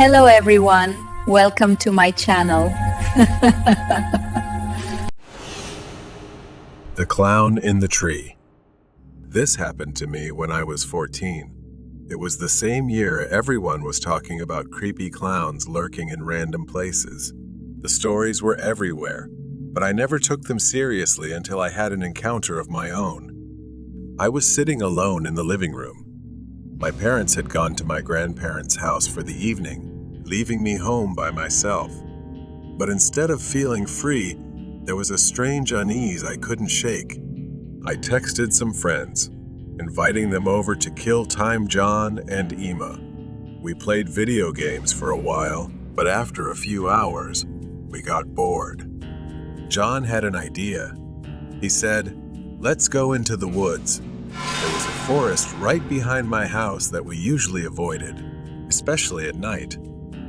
Hello everyone, welcome to my channel. The Clown in the Tree. This happened to me when I was 14. It was the same year everyone was talking about creepy clowns lurking in random places. The stories were everywhere, but I never took them seriously until I had an encounter of my own. I was sitting alone in the living room. My parents had gone to my grandparents' house for the evening, leaving me home by myself. But instead of feeling free, there was a strange unease I couldn't shake. I texted some friends, inviting them over to kill time John and Emma. We played video games for a while, but after a few hours, we got bored. John had an idea. He said, "Let's go into the woods." There was a forest right behind my house that we usually avoided, especially at night.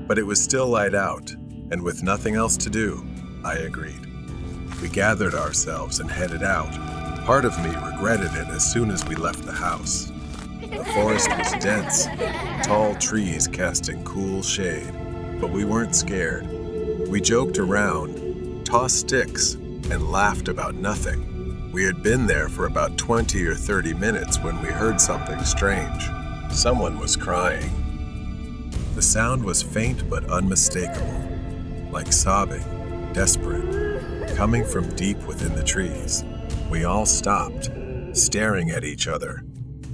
But it was still light out, and with nothing else to do, I agreed. We gathered ourselves and headed out. Part of me regretted it as soon as we left the house. The forest was dense, tall trees casting cool shade, but we weren't scared. We joked around, tossed sticks, and laughed about nothing. We had been there for about 20 or 30 minutes when we heard something strange. Someone was crying. The sound was faint but unmistakable, like sobbing, desperate, coming from deep within the trees. We all stopped, staring at each other.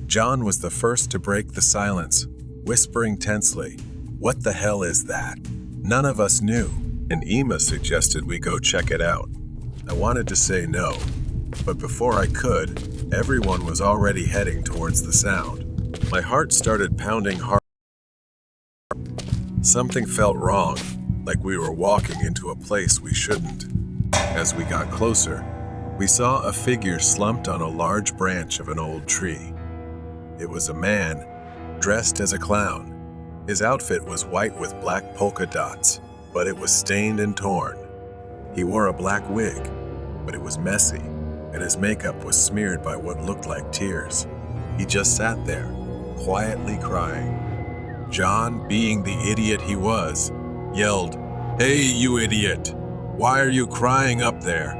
John was the first to break the silence, whispering tensely, "What the hell is that?" None of us knew, and Emma suggested we go check it out. I wanted to say no, but before I could, everyone was already heading towards the sound. My heart started pounding hard. Something felt wrong, like we were walking into a place we shouldn't. As we got closer, we saw a figure slumped on a large branch of an old tree. It was a man, dressed as a clown. His outfit was white with black polka dots, but it was stained and torn. He wore a black wig, but it was messy, and his makeup was smeared by what looked like tears. He just sat there, quietly crying. John, being the idiot he was, yelled, "Hey, you idiot! Why are you crying up there?"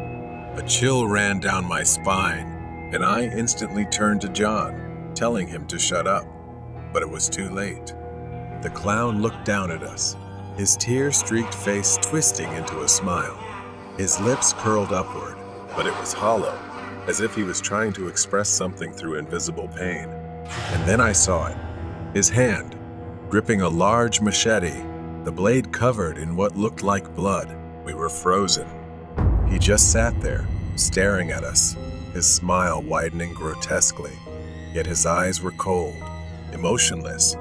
A chill ran down my spine, and I instantly turned to John, telling him to shut up. But it was too late. The clown looked down at us, his tear-streaked face twisting into a smile. His lips curled upward, but it was hollow, as if he was trying to express something through invisible pain. And then I saw it. His hand, gripping a large machete, the blade covered in what looked like blood. We were frozen. He just sat there, staring at us, his smile widening grotesquely, yet his eyes were cold, emotionless.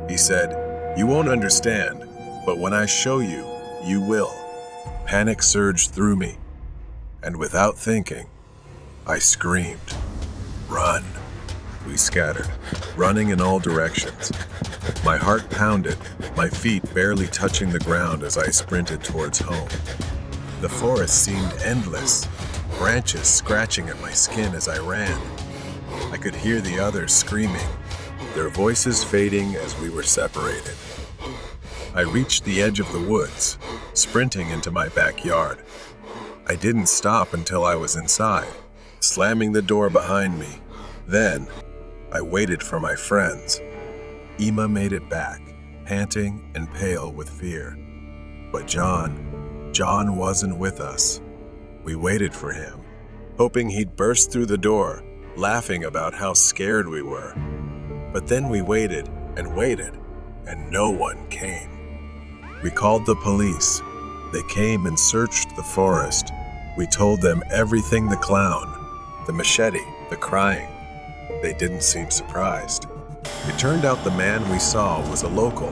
He said, "You won't understand, but when I show you, you will." Panic surged through me, and without thinking, I screamed, "Run!" We scattered, running in all directions. My heart pounded, my feet barely touching the ground as I sprinted towards home. The forest seemed endless, branches scratching at my skin as I ran. I could hear the others screaming, their voices fading as we were separated. I reached the edge of the woods, sprinting into my backyard. I didn't stop until I was inside, slamming the door behind me. Then, I waited for my friends. Emma made it back, panting and pale with fear. But John wasn't with us. We waited for him, hoping he'd burst through the door, laughing about how scared we were. But then we waited, and no one came. We called the police. They came and searched the forest. We told them everything: the clown, the machete, the crying. They didn't seem surprised. It turned out the man we saw was a local.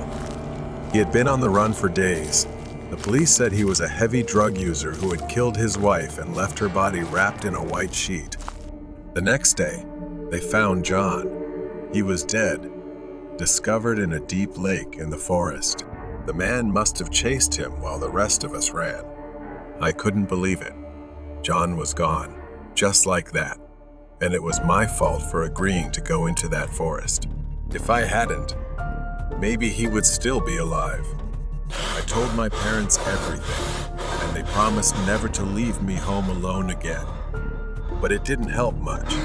He had been on the run for days. The police said he was a heavy drug user who had killed his wife and left her body wrapped in a white sheet. The next day, they found John. He was dead, discovered in a deep lake in the forest. The man must have chased him while the rest of us ran. I couldn't believe it. John was gone, just like that. And it was my fault for agreeing to go into that forest. If I hadn't, Maybe he would still be alive. I told my parents everything, and they promised never to leave me home alone again. But it didn't help much.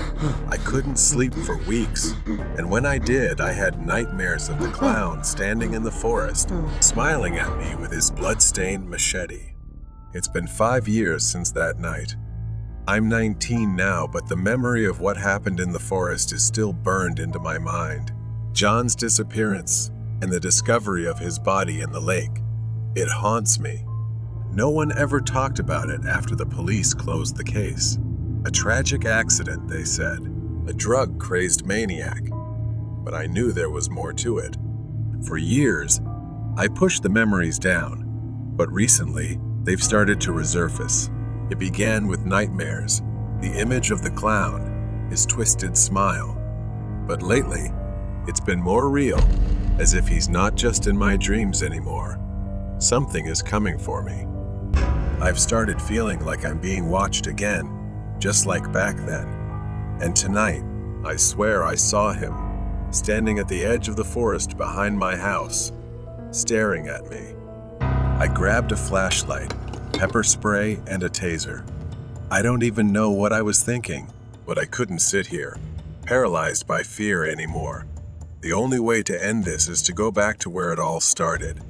I couldn't sleep for weeks, and when I did, I had nightmares of the clown standing in the forest, smiling at me with his blood-stained machete. It's been 5 years since that night. I'm 19 now, but the memory of what happened in the forest is still burned into my mind. John's disappearance and the discovery of his body in the lake. It haunts me. No one ever talked about it after the police closed the case. A tragic accident, they said. A drug-crazed maniac. But I knew there was more to it. For years, I pushed the memories down, but recently, they've started to resurface. It began with nightmares, the image of the clown, his twisted smile. But lately, it's been more real, as if he's not just in my dreams anymore. Something is coming for me. I've started feeling like I'm being watched again, just like back then. And tonight, I swear I saw him, standing at the edge of the forest behind my house, staring at me. I grabbed a flashlight, pepper spray, and a taser. I don't even know what I was thinking, but I couldn't sit here, paralyzed by fear anymore. The only way to end this is to go back to where it all started.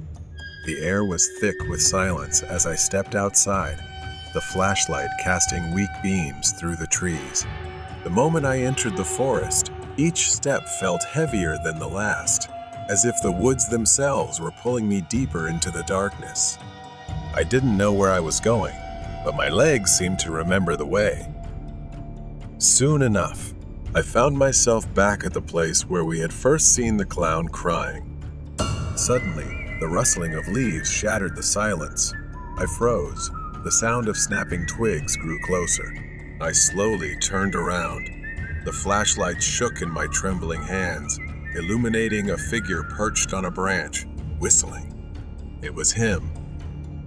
The air was thick with silence as I stepped outside, the flashlight casting weak beams through the trees. The moment I entered the forest, each step felt heavier than the last, as if the woods themselves were pulling me deeper into the darkness. I didn't know where I was going, but my legs seemed to remember the way. Soon enough, I found myself back at the place where we had first seen the clown crying. Suddenly, the rustling of leaves shattered the silence. I froze. The sound of snapping twigs grew closer. I slowly turned around. The flashlight shook in my trembling hands, illuminating a figure perched on a branch, whistling. It was him.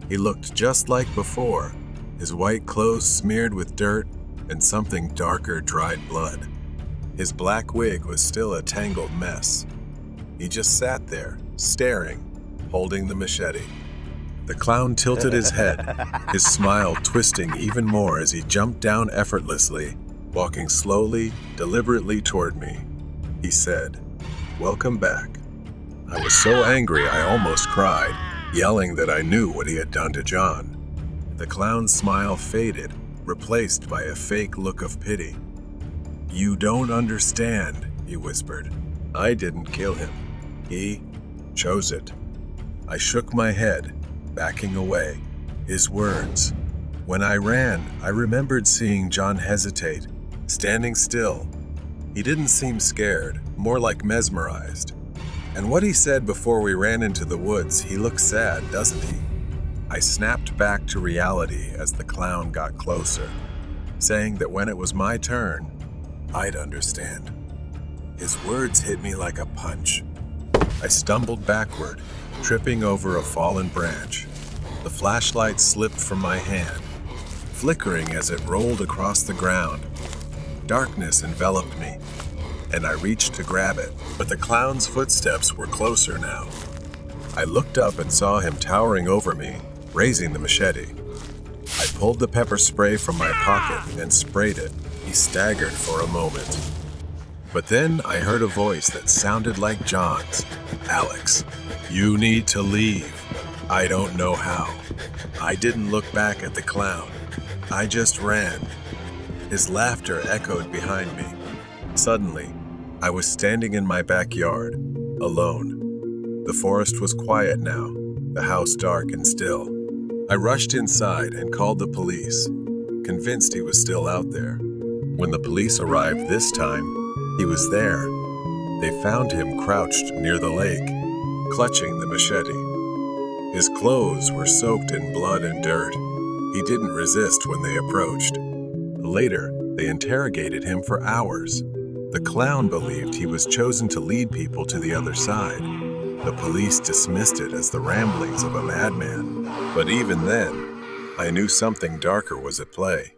He looked just like before, his white clothes smeared with dirt and something darker dried blood. His black wig was still a tangled mess. He just sat there, staring, holding the machete. The clown tilted his head, his smile twisting even more as he jumped down effortlessly, walking slowly, deliberately toward me. He said, "Welcome back." I was so angry I almost cried, yelling that I knew what he had done to John. The clown's smile faded, replaced by a fake look of pity. "You don't understand," he whispered. "I didn't kill him. He chose it." I shook my head, backing away. His words. When I ran, I remembered seeing John hesitate, standing still. He didn't seem scared, more like mesmerized. And what he said before we ran into the woods, he looked sad, doesn't he? I snapped back to reality as the clown got closer, saying that when it was my turn, I'd understand. His words hit me like a punch. I stumbled backward, tripping over a fallen branch. The flashlight slipped from my hand, flickering as it rolled across the ground. Darkness enveloped me, and I reached to grab it, but the clown's footsteps were closer now. I looked up and saw him towering over me, raising the machete. I pulled the pepper spray from my pocket and sprayed it. He staggered for a moment. But then I heard a voice that sounded like John's. "Alex, you need to leave." I don't know how. I didn't look back at the clown. I just ran. His laughter echoed behind me. Suddenly, I was standing in my backyard, alone. The forest was quiet now, the house dark and still. I rushed inside and called the police, convinced he was still out there. When the police arrived this time, he was there. They found him crouched near the lake, clutching the machete. His clothes were soaked in blood and dirt. He didn't resist when they approached. Later, they interrogated him for hours. The clown believed he was chosen to lead people to the other side. The police dismissed it as the ramblings of a madman. But even then, I knew something darker was at play.